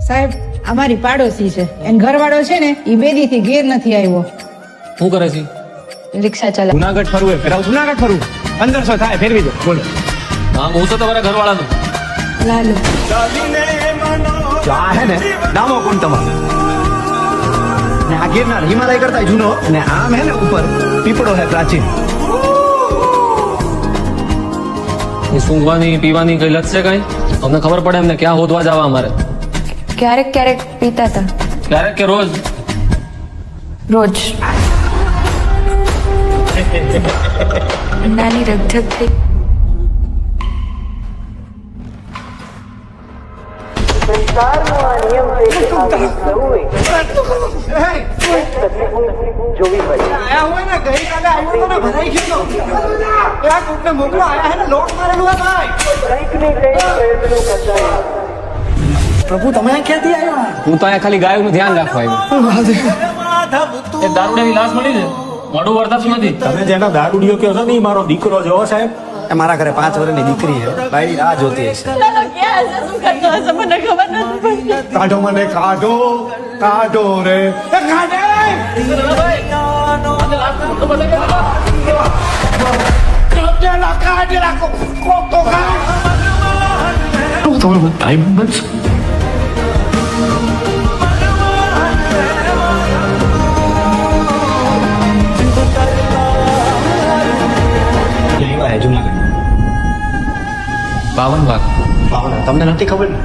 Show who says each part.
Speaker 1: સાહેબ અમારી પાડોશી છે એન ઘરવાળો છે ને ઈ બે દી થી ઘેર નથી આવ્યો.
Speaker 2: શું કરે છે?
Speaker 3: રિક્ષા ચલાવ.
Speaker 4: જુનાગઢ ફરવું હોય ફેરાવ. જુનાગઢ ફરવું 1500 થાય ફેરવી દો. બોલો
Speaker 2: હા હું તો તમારા ઘરવાળાનું.
Speaker 3: લાલો
Speaker 4: જો આ હે ને નામો કોણ તમારો ને આ ગિરનાર હિમાલય કરતા જૂનો અને આમ હે ને ઉપર પીપળો હે પ્રાચીન.
Speaker 2: એ સૂંઘવાની પીવાની કઈ લત છે કઈ? અમને ખબર પડે એમને ક્યાં હોદવા જવા અમારે.
Speaker 3: ક્યારેક ક્યારેક પીતા હતા.
Speaker 2: ક્યારેક કે રોજ?
Speaker 3: રોજ. નાની રગઝગ થઈ.
Speaker 4: આયા હોય ને ગઈકાલે આવ્યો તો ને ભરાઈ ગયો તો. આ કોકને મોકલો આયા હે ને લોટ મારેલું હે ભાઈ. પ્રભુ તમે આ ક્યાંથી આવ્યા?
Speaker 2: હું તો અહીંયા ખાલી ગાયોનું ધ્યાન રાખવા આવ્યો. એ દારૂડિયાની લાશ મળી છે. મોઢું વર્તાતું નથી.
Speaker 5: તમે જેના દારૂડિયો કહો છો ને ઈ મારો દીકરો જોવો સાહેબ.
Speaker 4: મારા ઘરે 5 વર્ષની દીકરી છે. બાઈ રાહ જોતી હશે. કાઢો મને કાઢો કાઢો રે એ કાઢે. જુનાગઢ
Speaker 2: 52 લાખ.
Speaker 4: તમને નથી ખબર ને?